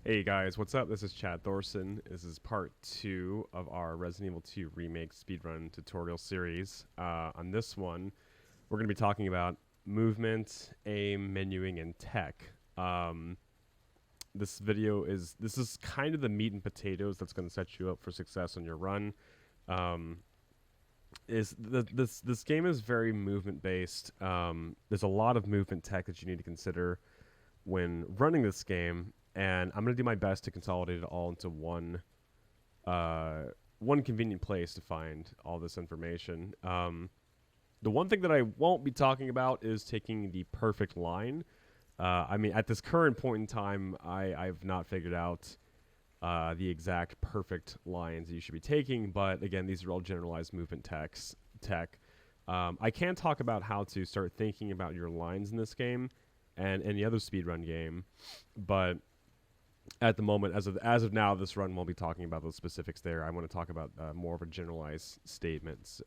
Hey guys, what's up? This is Chad Thorsen. This is part 2 of our Resident Evil 2 Remake Speedrun tutorial series. On this one, we're going to be talking about movement, aim, menuing, and tech. This is kind of the meat and potatoes that's going to set you up for success on your run. This game is very movement based. There's a lot of movement tech that you need to consider when running this game, and I'm going to do my best to consolidate it all into one convenient place to find all this information. The one thing that I won't be talking about is taking the perfect line. I mean, at this current point in time, I've not figured out the exact perfect lines that you should be taking, but again, these are all generalized movement tech. I can talk about how to start thinking about your lines in this game and any other speedrun game, but at the moment, as of now, this run won't be talking about those specifics there. I want to talk about more of a generalized statements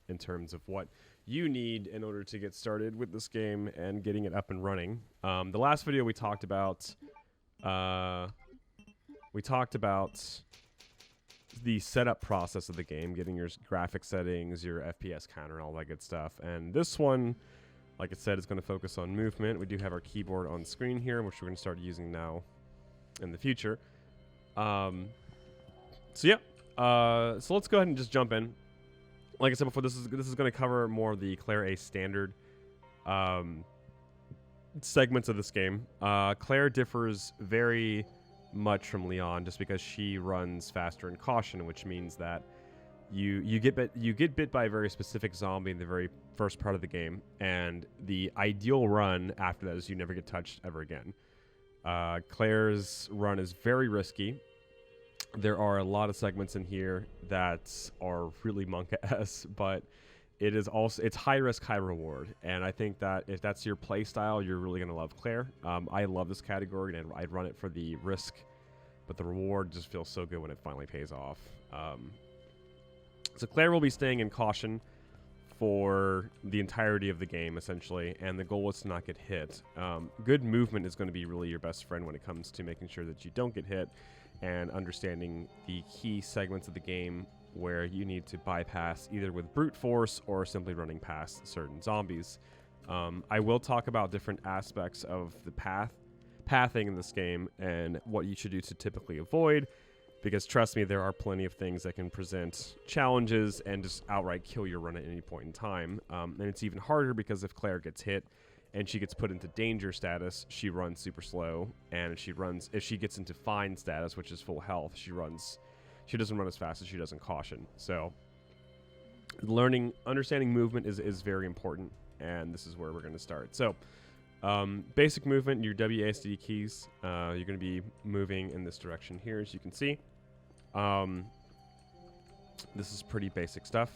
in terms of what you need in order to get started with this game and getting it up and running. The last video we talked about the setup process of the game, getting your graphic settings, your FPS counter, all that good stuff. And this one, like I said, is going to focus on movement. We do have our keyboard on screen here, which we're going to start using now in the future. So let's go ahead and just jump in. Like I said before, this is going to cover more of the Claire A standard segments of this game. Claire differs very much from Leon just because she runs faster in caution, which means that you get bit by a very specific zombie in the very first part of the game, and the ideal run after that is you never get touched ever again. Claire's run is very risky. There are a lot of segments in here that are really monk-ass, but it's high risk, high reward. And I think that if that's your play style, you're really going to love Claire. I love this category, and I'd run it for the risk, but the reward just feels so good when it finally pays off. So Claire will be staying in caution for the entirety of the game, essentially, and the goal is to not get hit. Good movement is going to be really your best friend when it comes to making sure that you don't get hit and understanding the key segments of the game where you need to bypass either with brute force or simply running past certain zombies. I will talk about different aspects of the pathing in this game and what you should do to typically avoid, because trust me, there are plenty of things that can present challenges and just outright kill your run at any point in time. And it's even harder because if Claire gets hit and she gets put into danger status, she runs super slow. And if she gets into fine status, which is full health, she doesn't run as fast as she does in caution. So understanding movement is very important, and this is where we're going to start. So basic movement, your WASD keys, you're going to be moving in this direction here, as you can see. This is pretty basic stuff.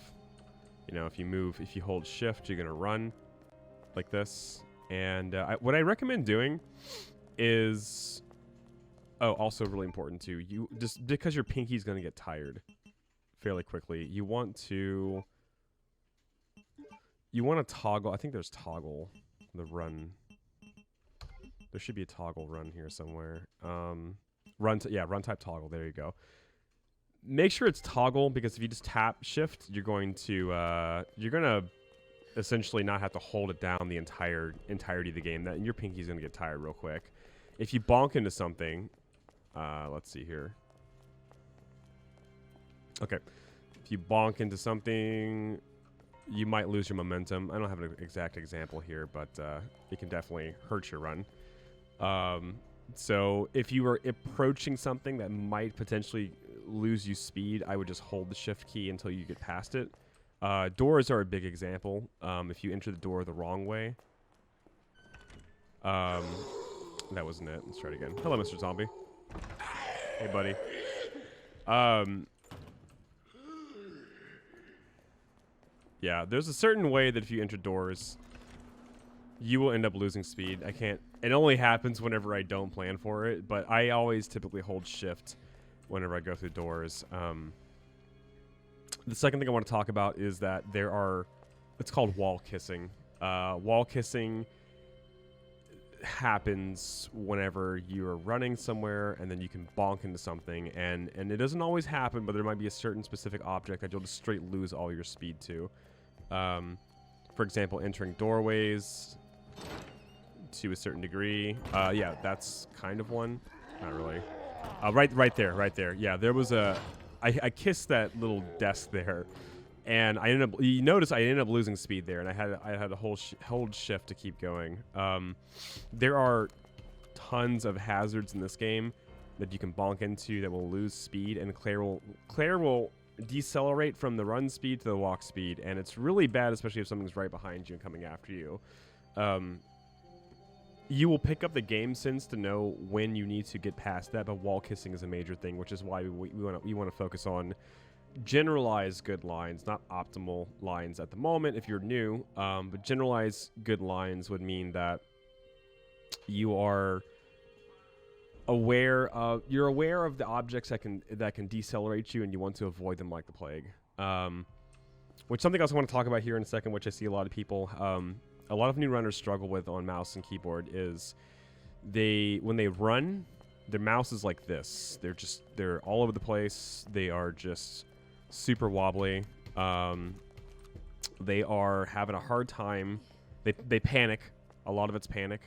You know, if you hold shift, you're going to run like this. And what I recommend doing is, also really important too, just because your pinky's going to get tired fairly quickly, you want to toggle. I think there's toggle the run. There should be a toggle run here somewhere. Run type toggle. There you go. Make sure it's toggle, because if you just tap shift, you're going to essentially not have to hold it down the entirety of the game. That your pinky's gonna get tired real quick. If you bonk into something, let's see here. Okay, if you bonk into something, you might lose your momentum. I don't have an exact example here, but it can definitely hurt your run. So if you are approaching something that might potentially lose you speed, I would just hold the shift key until you get past it. Doors are a big example. If you enter the door the wrong way. That wasn't it. Let's try it again. Hello, Mr. Zombie. Hey, buddy. Yeah, there's a certain way that if you enter doors, you will end up losing speed. It only happens whenever I don't plan for it, but I always typically hold shift whenever I go through doors. The second thing I want to talk about is that it's called wall kissing. Wall kissing happens whenever you're running somewhere and then you can bonk into something, and it doesn't always happen, but there might be a certain specific object that you'll just straight lose all your speed to. For example, entering doorways to a certain degree. Yeah, that's kind of one. Not really. Right there. Yeah, there was I kissed that little desk there, and I ended up. You notice I ended up losing speed there, and I had a hold shift to keep going. There are tons of hazards in this game that you can bonk into that will lose speed, and Claire will decelerate from the run speed to the walk speed, and it's really bad, especially if something's right behind you and coming after you. You will pick up the game sense to know when you need to get past that, but wall kissing is a major thing, which is why we want to focus on generalized good lines, not optimal lines at the moment if you're new. But generalized good lines would mean that you are aware of the objects that can decelerate you, and you want to avoid them like the plague. Which something else I want to talk about here in a second, which I see a lot of people. A lot of new runners struggle with on mouse and keyboard is when they run, their mouse is like this. They're all over the place. They are just super wobbly. They are having a hard time. They panic. A lot of it's panic.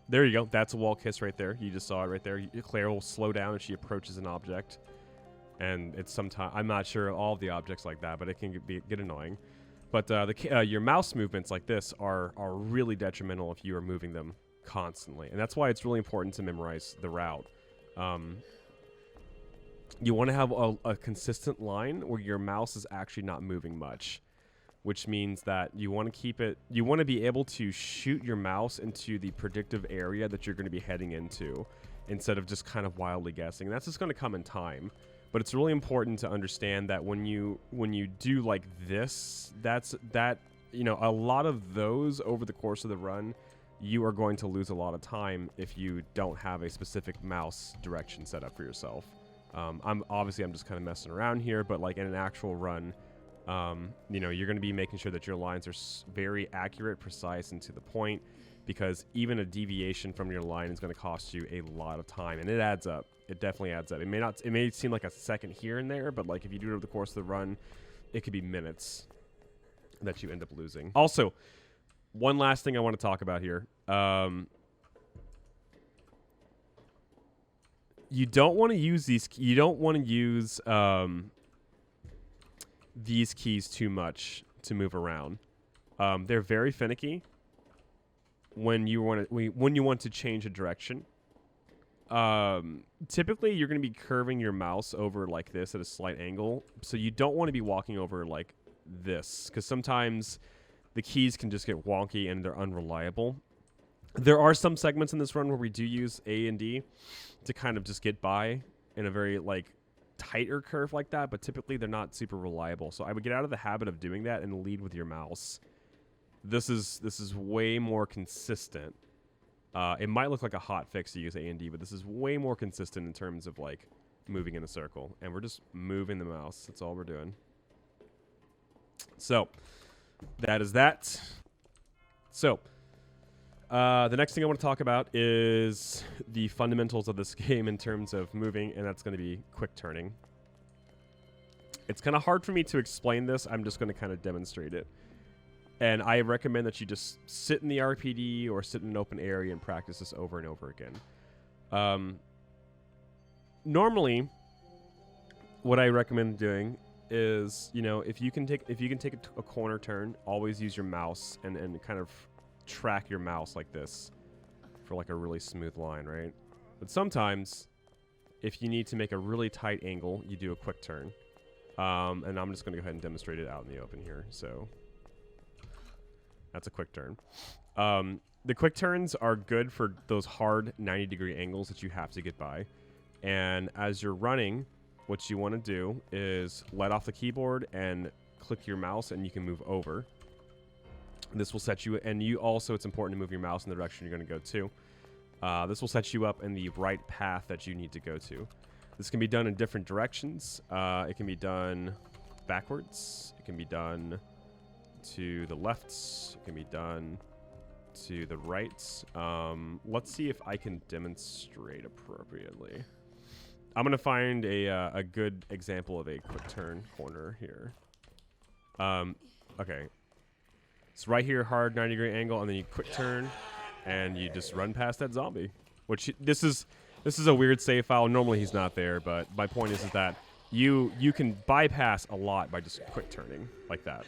There you go. That's a wall kiss right there. You just saw it right there. Claire will slow down as she approaches an object. And it's sometimes, I'm not sure of all of the objects like that, but it can get annoying. But your mouse movements like this are really detrimental if you are moving them constantly. And that's why it's really important to memorize the route. You want to have a consistent line where your mouse is actually not moving much, which means that you want to be able to shoot your mouse into the predictive area that you're going to be heading into instead of just kind of wildly guessing. And that's just going to come in time. But it's really important to understand that when you do like this, a lot of those over the course of the run, you are going to lose a lot of time if you don't have a specific mouse direction set up for yourself. I'm just kind of messing around here, but like in an actual run, you're going to be making sure that your lines are very accurate, precise, and to the point, because even a deviation from your line is going to cost you a lot of time, and it adds up. It definitely adds up. It may seem like a second here and there, but like if you do it over the course of the run, it could be minutes that you end up losing. Also, one last thing I want to talk about here. You don't want to use these. You don't want to use these keys too much to move around. They're very finicky when you want to change a direction. Typically you're going to be curving your mouse over like this at a slight angle, so you don't want to be walking over like this, because sometimes the keys can just get wonky and they're unreliable. There are some segments in this run where we do use A and D to kind of just get by in a very like tighter curve like that, but typically they're not super reliable, so I would get out of the habit of doing that and lead with your mouse. This is way more consistent. It might look like a hot fix to use A and D, but this is way more consistent in terms of like moving in a circle, and we're just moving the mouse. That's all we're doing. So that is that. So the next thing I want to talk about is the fundamentals of this game in terms of moving, and that's going to be quick turning. It's kind of hard for me to explain this. I'm just going to kind of demonstrate it. And I recommend that you just sit in the RPD or sit in an open area and practice this over and over again. Normally, what I recommend doing is, if you can take a corner turn, always use your mouse and kind of track your mouse like this for like a really smooth line, right? But sometimes, if you need to make a really tight angle, you do a quick turn. And I'm just going to go ahead and demonstrate it out in the open here. So that's a quick turn. The quick turns are good for those hard 90-degree angles that you have to get by. And as you're running, what you want to do is let off the keyboard and click your mouse, and you can move over. This will set you, and it's important to move your mouse in the direction you're going to go to. This will set you up in the right path that you need to go to. This can be done in different directions. It can be done backwards. It can be done to the left. It can be done to the right. Let's see if I can demonstrate appropriately. I'm going to find a good example of a quick turn corner here. Okay. So right here, hard 90-degree angle, and then you quick turn, and you just run past that zombie. Which, this is a weird save file. Normally he's not there, but my point is that you can bypass a lot by just quick turning like that.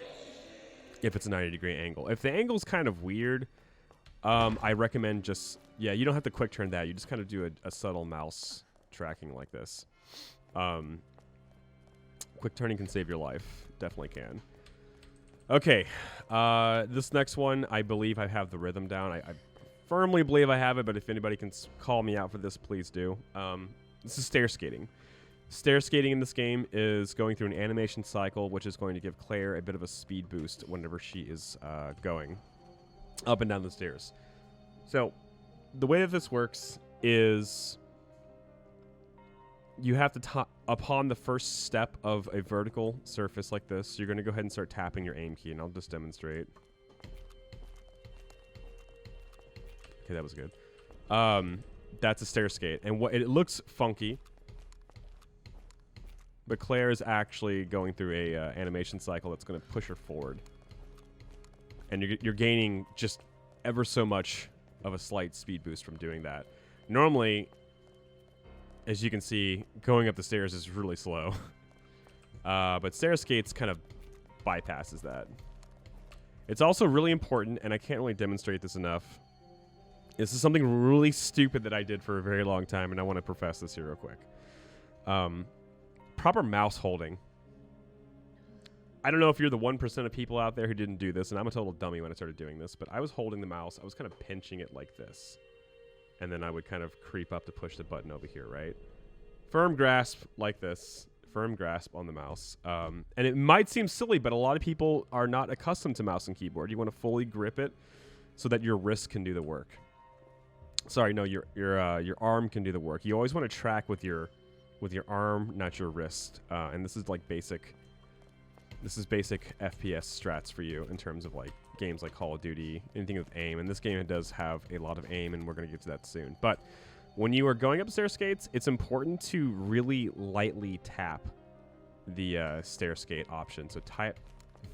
If it's a 90-degree angle. If the angle's kind of weird, I recommend just, yeah, you don't have to quick turn that. You just kind of do a subtle mouse tracking like this. Quick turning can save your life. Definitely can. Okay. This next one, I believe I have the rhythm down. I firmly believe I have it, but if anybody can call me out for this, please do. This is stair skating. Stair skating in this game is going through an animation cycle, which is going to give Claire a bit of a speed boost whenever she is going up and down the stairs. So the way that this works is you have to, upon the first step of a vertical surface like this, you're going to go ahead and start tapping your aim key, and I'll just demonstrate. Okay, that was good. That's a stair skate, and it looks funky. But Claire is actually going through a animation cycle that's going to push her forward. And you're gaining just ever so much of a slight speed boost from doing that. Normally, as you can see, going up the stairs is really slow. But stair skates kind of bypasses that. It's also really important, and I can't really demonstrate this enough. This is something really stupid that I did for a very long time, and I want to profess this here real quick. Proper mouse holding. I don't know if you're the 1% of people out there who didn't do this, and I'm a total dummy when I started doing this, but I was holding the mouse. I was kind of pinching it like this. And then I would kind of creep up to push the button over here, right? Firm grasp like this. Firm grasp on the mouse. And it might seem silly, but a lot of people are not accustomed to mouse and keyboard. You want to fully grip it so that your wrist can do the work. Sorry, no, your arm can do the work. You always want to track with your arm, not your wrist. And this is like basic FPS strats for you in terms of like games like Call of Duty, anything with aim. And this game does have a lot of aim, and we're going to get to that soon. But when you are going up stair skates, it's important to really lightly tap the stair skate option. So tap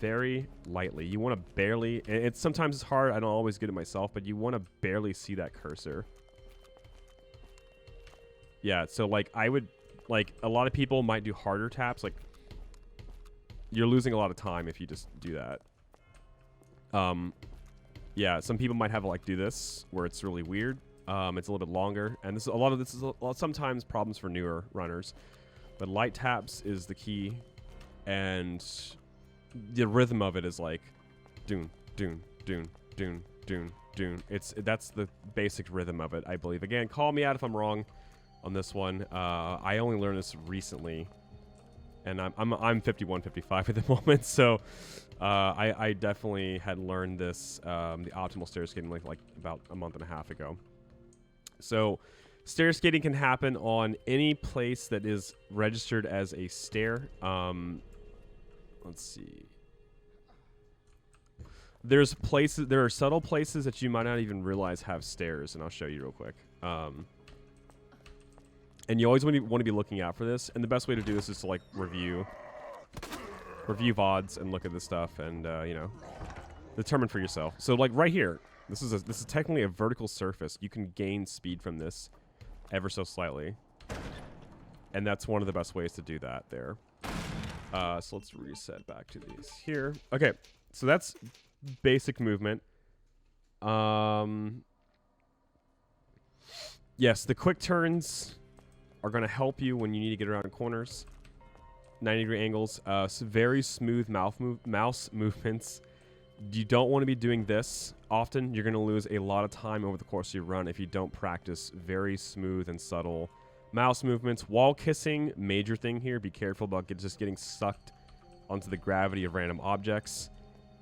very lightly. You want to barely, and sometimes it's hard. I don't always get it myself, but you want to barely see that cursor. Yeah, so like I would, like a lot of people might do harder taps. Like you're losing a lot of time if you just do that. Yeah, some people might have like do this where it's really weird. It's a little bit longer, and this is sometimes problems for newer runners. But light taps is the key, and the rhythm of it is like doon doon doon doon doon doon. That's the basic rhythm of it, I believe. Again, call me out if I'm wrong on this one. I only learned this recently, and I'm 51, 55 at the moment, so I definitely had learned this the optimal stair skating like about a month and a half ago. So stair skating can happen on any place that is registered as a stair. Let's see. There are subtle places that you might not even realize have stairs, and I'll show you real quick. And you always want to be looking out for this, and the best way to do this is to like review VODs and look at this stuff, and you know, determine for yourself. So like right here, this is technically a vertical surface. You can gain speed from this ever so slightly, and that's one of the best ways to do that there. So let's reset back to these here. Okay, so that's basic movement. Yes, the quick turns are going to help you when you need to get around corners. 90-degree angles, very smooth mouse movements. You don't want to be doing this often. You're going to lose a lot of time over the course of your run if you don't practice very smooth and subtle mouse movements. Wall kissing, major thing here. Be careful about just getting sucked onto the gravity of random objects.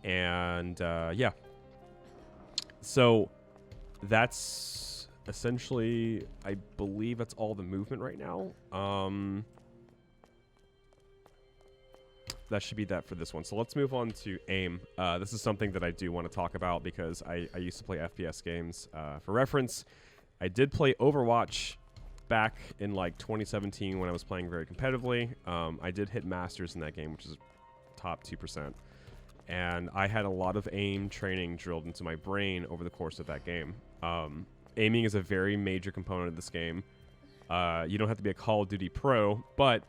And yeah. So that's essentially, I believe that's all the movement right now. that should be that for this one. So let's move on to aim. This is something that I do want to talk about because I used to play FPS games. For reference, I did play Overwatch back in like 2017 when I was playing very competitively. I did hit Masters in that game, which is top 2%. And I had a lot of aim training drilled into my brain over the course of that game. Aiming is a very major component of this game. You don't have to be a Call of Duty pro, but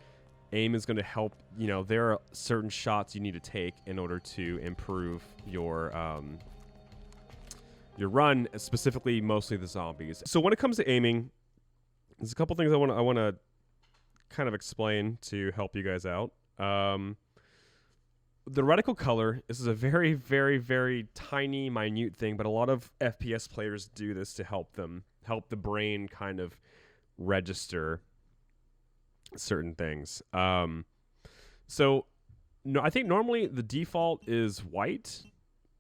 aim is going to help. You know, there are certain shots you need to take in order to improve your run, specifically mostly the zombies. So when it comes to aiming, there's a couple things I want to kind of explain to help you guys out. The reticle color, this is a very, very, very tiny, minute thing, but a lot of FPS players do this to help the brain kind of register certain things. So no, I think normally the default is white.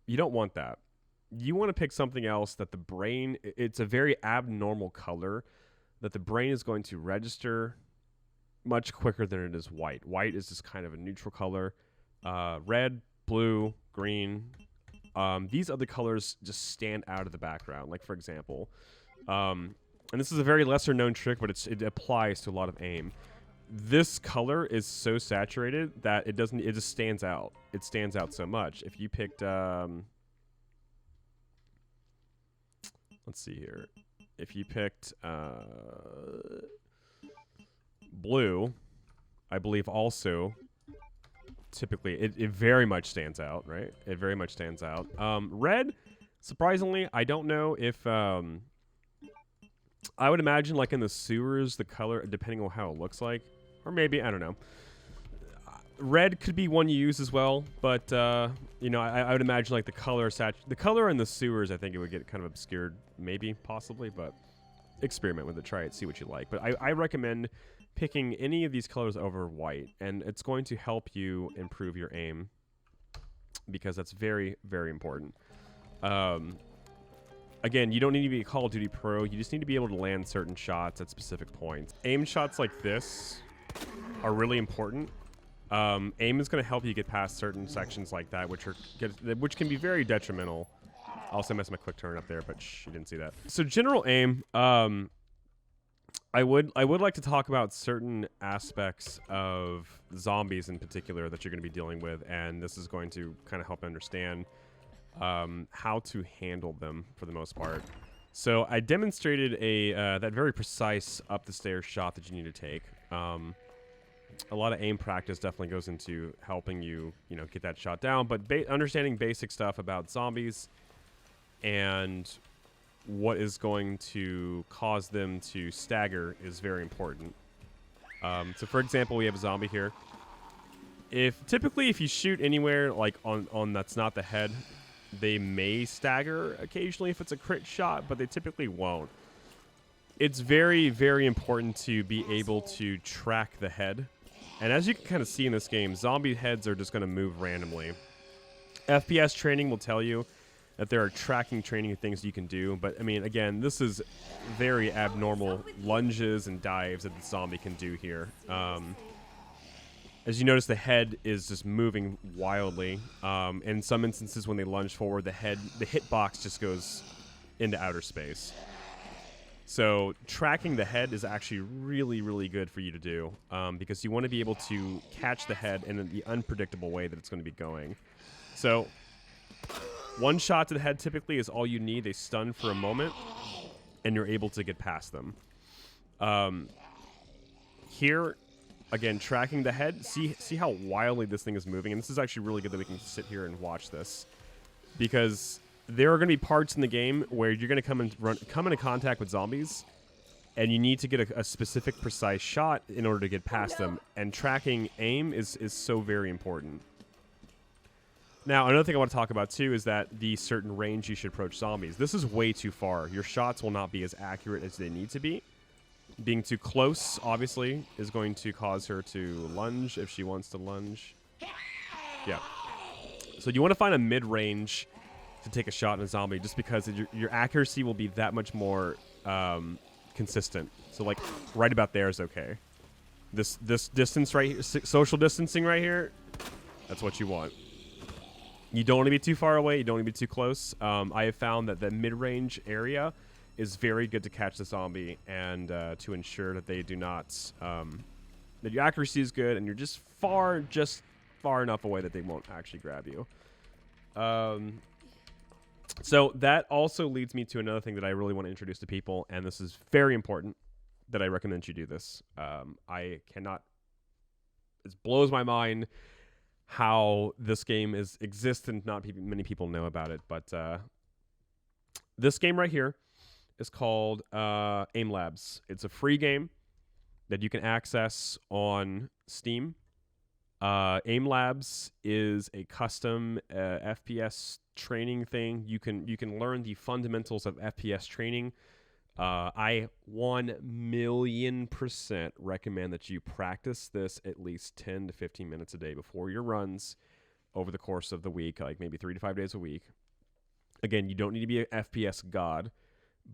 You don't want that. You want to pick something else that the brain, it's a very abnormal color that the brain is going to register much quicker than it is white. White is just kind of a neutral color. Red, blue, green. These other colors just stand out of the background. Like, for example, and this is a very lesser known trick, but it applies to a lot of aim. This color is so saturated that it just stands out. It stands out so much. If you picked, let's see here. If you picked blue, I believe also typically it very much stands out, right? It very much stands out. Red, surprisingly, I don't know if I would imagine like in the sewers, the color, depending on how it looks like, or maybe, I don't know. Red could be one you use as well, but you know, I would imagine like the color in the sewers, I think it would get kind of obscured, maybe, possibly, but experiment with it, try it, see what you like. But I recommend picking any of these colors over white, and it's going to help you improve your aim because that's very, very important. Again, you don't need to be a Call of Duty pro. You just need to be able to land certain shots at specific points. Aim shots like this are really important. Aim is going to help you get past certain sections like that, which can be very detrimental. I also messed my quick turn up there, but you didn't see that. So general aim, I would like to talk about certain aspects of zombies in particular that you're going to be dealing with, and this is going to kind of help understand how to handle them for the most part. So I demonstrated that very precise up the stairs shot that you need to take. A lot of aim practice definitely goes into helping you, get that shot down, but understanding basic stuff about zombies and what is going to cause them to stagger is very important. So for example, we have a zombie here. Typically if you shoot anywhere like on that's not the head, they may stagger occasionally if it's a crit shot, but they typically won't. It's very, very important to be able to track the head. And as you can kind of see in this game, zombie heads are just going to move randomly. FPS training will tell you that there are tracking training things you can do. But, I mean, again, this is very abnormal lunges and dives that the zombie can do here. As you notice, the head is just moving wildly. In some instances, when they lunge forward, the hitbox just goes into outer space. So tracking the head is actually really, really good for you to do because you want to be able to catch the head in the unpredictable way that it's going to be going. So one shot to the head typically is all you need. They stun for a moment, and you're able to get past them. Here, again, tracking the head. See how wildly this thing is moving, and this is actually really good that we can sit here and watch this because there are going to be parts in the game where you're going to come into contact with zombies, and you need to get a specific, precise shot in order to get past them. And tracking aim is so very important. Now, another thing I want to talk about, too, is that the certain range you should approach zombies. This is way too far. Your shots will not be as accurate as they need to be. Being too close, obviously, is going to cause her to lunge if she wants to lunge. Yeah. So you want to find a mid-range to take a shot in a zombie just because your accuracy will be that much more consistent. So, like, right about there is okay. This distance right here, social distancing right here, That's what you want. You don't want to be too far away. You don't want to be too close. I have found that the mid-range area is very good to catch the zombie and to ensure that they do not, that your accuracy is good and you're just far enough away that they won't actually grab you. So that also leads me to another thing that I really want to introduce to people, and this is very important that I recommend you do this. I cannot, it blows my mind how this game exists and not many people know about it, but this game right here is called Aim Labs. It's a free game that you can access on Steam. Aim Labs is a custom FPS training thing. You can learn the fundamentals of FPS training. I 1,000,000% recommend that you practice this at least 10 to 15 minutes a day before your runs over the course of the week, like maybe 3 to 5 days a week. Again, you don't need to be an FPS god,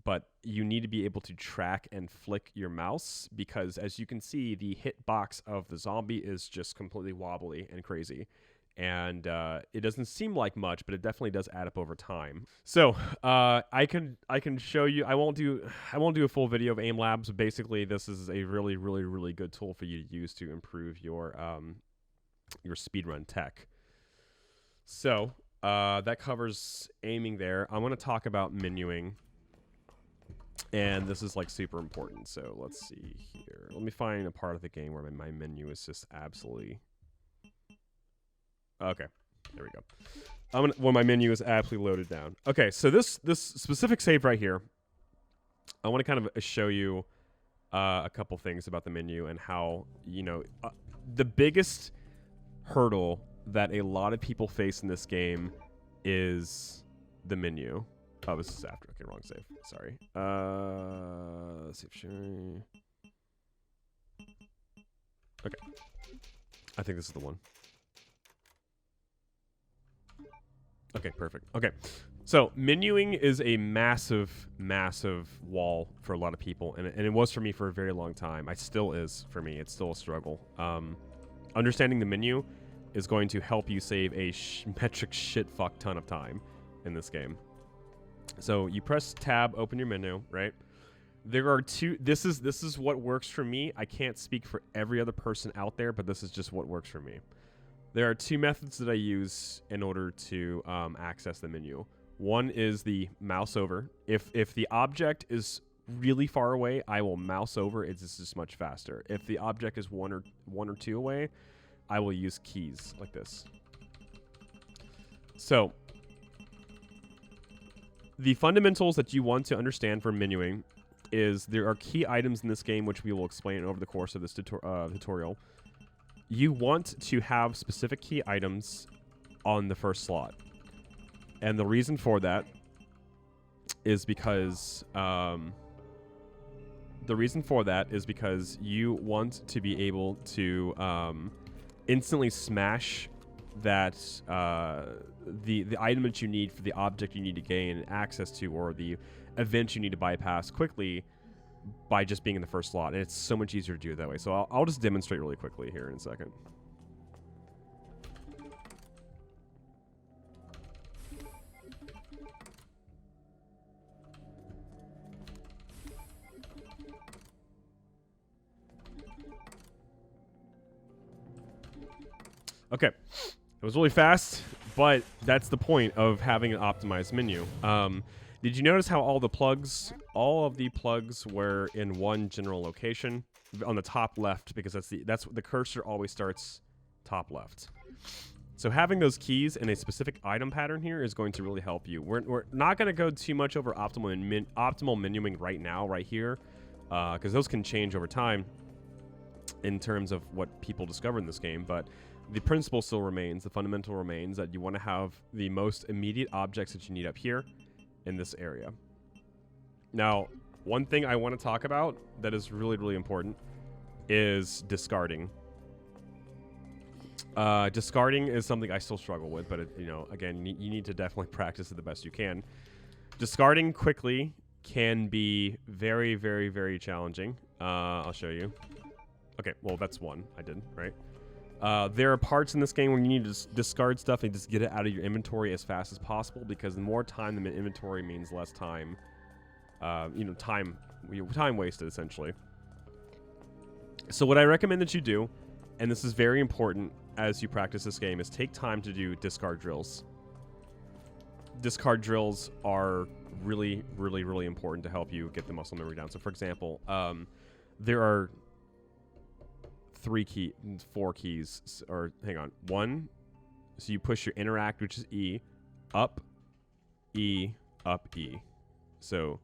but you need to be able to track and flick your mouse because, as you can see, the hitbox of the zombie is just completely wobbly and crazy. And it doesn't seem like much, but it definitely does add up over time. So I can show you. I won't do a full video of Aim Labs. Basically, this is a really good tool for you to use to improve your speedrun tech. So that covers aiming there. I want to talk about menuing, and this is like super important. So let's see here. Let me find a part of the game where my menu is just absolutely. Okay, there we go. When my menu is absolutely loaded down. Okay, so this specific save right here, I want to kind of show you a couple things about the menu and how, you know, the biggest hurdle that a lot of people face in this game is the menu. Oh, this is after. Okay, wrong save. Sorry. Let's see if okay. I think this is the one. Okay, perfect. Okay, so menuing is a massive wall for a lot of people, and it was for me for a very long time. It still is for me. It's still a struggle. Understanding the menu is going to help you save a metric shit fuck ton of time in this game. So you press tab, open your menu, right? There are two. This is what works for me. I can't speak for every other person out there, but this is just what works for me. There are two methods that I use in order to access the menu. One is the mouse over. If the object is really far away, I will mouse over. It's just much faster. If the object is one or two away, I will use keys like this. So the fundamentals that you want to understand for menuing is there are key items in this game, which we will explain over the course of this tutorial. You want to have specific key items on the first slot. And the reason for that is because you want to be able to instantly smash that the item that you need for the object you need to gain access to, or the event you need to bypass quickly by just being in the first slot. And it's so much easier to do it that way. So I'll just demonstrate really quickly here in a second. Okay, it was really fast, but that's the point of having an optimized menu. Did you notice how all of the plugs were in one general location on the top left, because that's the cursor always starts top left. So having those keys in a specific item pattern here is going to really help you. We're not going to go too much over optimal menuing right now, right here, because those can change over time in terms of what people discover in this game, but the principle still remains, the fundamental remains, that you want to have the most immediate objects that you need up here in this area. Now, one thing I want to talk about that is really important is discarding. Discarding is something I still struggle with, but you know, again, you need to definitely practice it the best you can. Discarding quickly can be very challenging. I'll show you. Okay, well, that's one I did, right? There are parts in this game where you need to discard stuff and just get it out of your inventory as fast as possible, because more time in the inventory means less time. Time wasted, essentially. So what I recommend that you do, and this is very important as you practice this game, is take time to do discard drills. Discard drills are really, really, really important to help you get the muscle memory down. So, for example, there are 4 keys, or hang on, 1. So you push your interact, which is E, up, E, up, E. So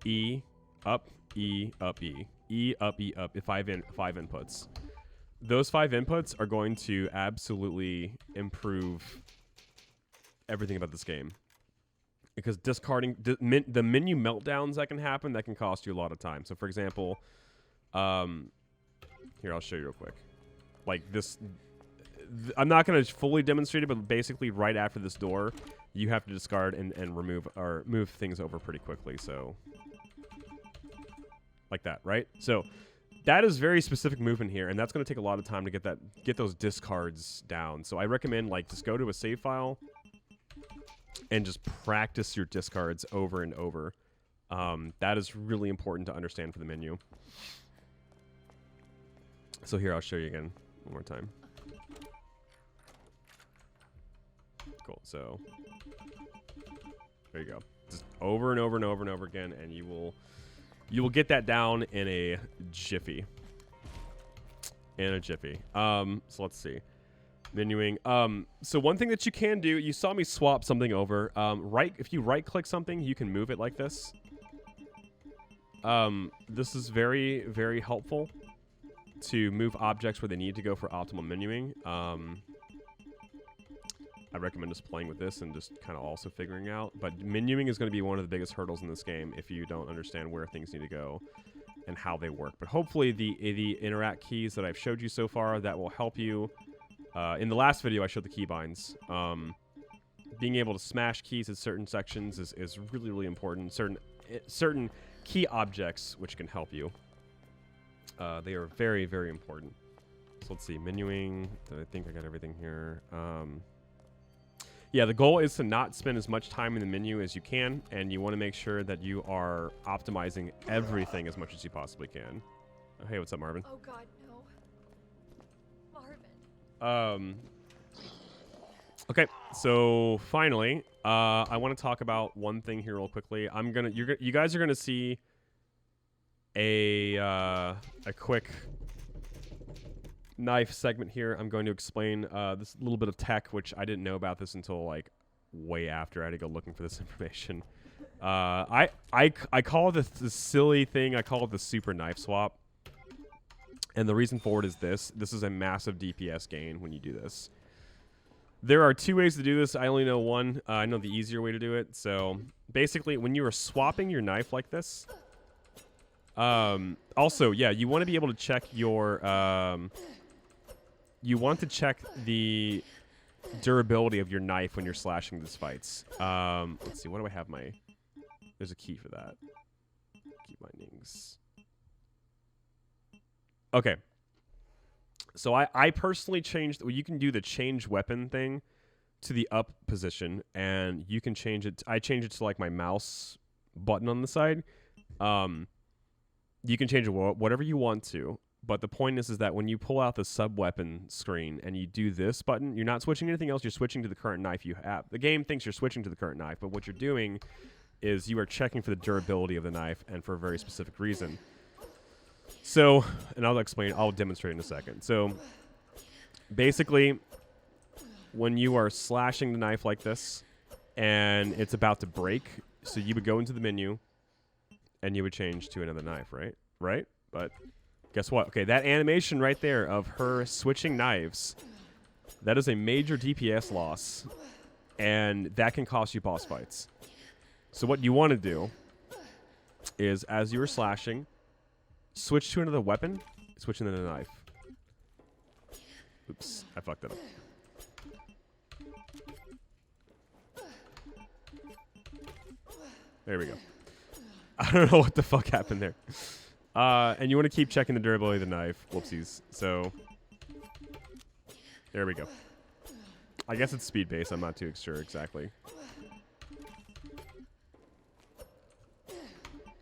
E, up, E, up, E. E, up, E, up. 5 inputs. Those 5 inputs are going to absolutely improve everything about this game. Because discarding the menu meltdowns that can happen, that can cost you a lot of time. So, for example, here, I'll show you real quick. Like this, I'm not going to fully demonstrate it, but basically right after this door, you have to discard and remove or move things over pretty quickly. So, like that, right? So, that is very specific movement here, and that's going to take a lot of time to get those discards down. So, I recommend just go to a save file and just practice your discards over and over. That is really important to understand for the menu. So here, I'll show you again one more time. Cool. So there you go. Just over and over and over and over again, and you will get that down in a jiffy. So let's see. Menuing. So one thing that you can do, you saw me swap something over. If you right click something, you can move it like this. This is very, very helpful to move objects where they need to go for optimal menuing. I recommend just playing with this and just kind of also figuring out. But menuing is going to be one of the biggest hurdles in this game if you don't understand where things need to go and how they work. But hopefully the interact keys that I've showed you so far, that will help you. In the last video, I showed the keybinds. Being able to smash keys at certain sections is really, really important. Certain key objects which can help you. They are very, very important. So let's see. Menuing. I think I got everything here. Yeah, the goal is to not spend as much time in the menu as you can, and you want to make sure that you are optimizing everything as much as you possibly can. Oh, hey, what's up, Marvin? Oh, God, no. Marvin. Okay, so finally, I want to talk about one thing here real quickly. You guys are gonna see a quick knife segment here. I'm going to explain this little bit of tech, which I didn't know about this until like way after. I had to go looking for this information. I call it the silly thing. I call it the super knife swap. And the reason for it is this. This is a massive DPS gain when you do this. There are 2 ways to do this. I only know one. I know the easier way to do it. So basically, when you are swapping your knife like this, also, yeah, you want to be able to check your, you want to check the durability of your knife when you're slashing these fights. Let's see, what do I have there's a key for that. Key bindings. Okay. So I personally changed, you can do the change weapon thing to the up position, and you can change it. I changed it to like my mouse button on the side. You can change it whatever you want to, but the point is that when you pull out the sub-weapon screen and you do this button, you're not switching anything else, you're switching to the current knife you have. The game thinks you're switching to the current knife, but what you're doing is you are checking for the durability of the knife, and for a very specific reason. So, and I'll demonstrate in a second. So, basically, when you are slashing the knife like this, and it's about to break, so you would go into the menu, and you would change to another knife, right? Right? But guess what? Okay, that animation right there of her switching knives, that is a major DPS loss, and that can cost you boss fights. So what you want to do is, as you are slashing, switch to another weapon, switch into the knife. Oops, I fucked that up. There we go. I don't know what the fuck happened there. And you want to keep checking the durability of the knife. Whoopsies. So, There we go. I guess it's speed based. I'm not too sure exactly.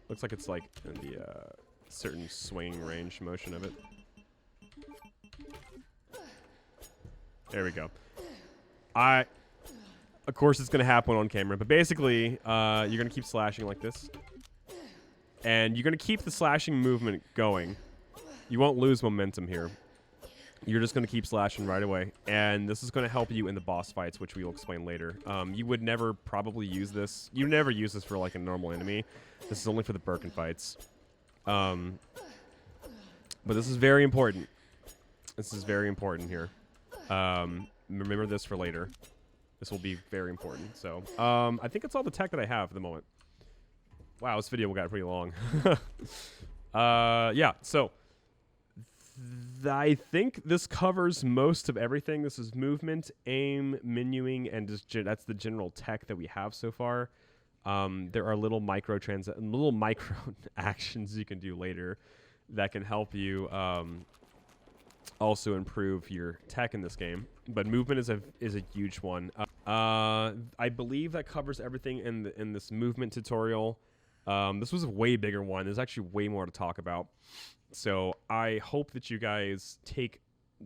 Looks like it's like in the certain swinging range motion of it. There we go. Of course, it's going to happen on camera, but basically, you're going to keep slashing like this. And you're going to keep the slashing movement going. You won't lose momentum here. You're just going to keep slashing right away. And this is going to help you in the boss fights, which we will explain later. You would never probably use this. You never use this for like a normal enemy. This is only for the Birkin fights. But this is very important. This is very important here. Remember this for later. This will be very important. So, I think it's all the tech that I have at the moment. Wow, this video got pretty long. Yeah, so I think this covers most of everything. This is movement, aim, menuing, and just that's the general tech that we have so far. There are little micro actions you can do later that can help you also improve your tech in this game. But movement is a huge one. I believe that covers everything in this movement tutorial. This was a way bigger one. There's actually way more to talk about. So I hope that you guys take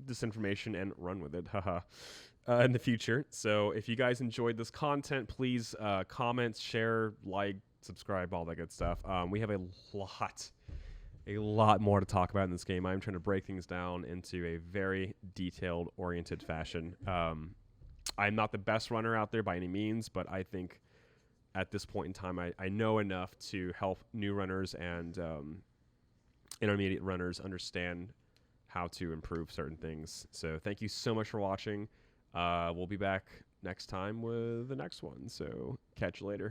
this information and run with it, in the future. So if you guys enjoyed this content, please comment, share, like, subscribe, all that good stuff. We have a lot more to talk about in this game. I'm trying to break things down into a very detailed, oriented fashion. I'm not the best runner out there by any means, but I think at this point in time, I know enough to help new runners and intermediate runners understand how to improve certain things. So thank you so much for watching. We'll be back next time with the next one. So catch you later.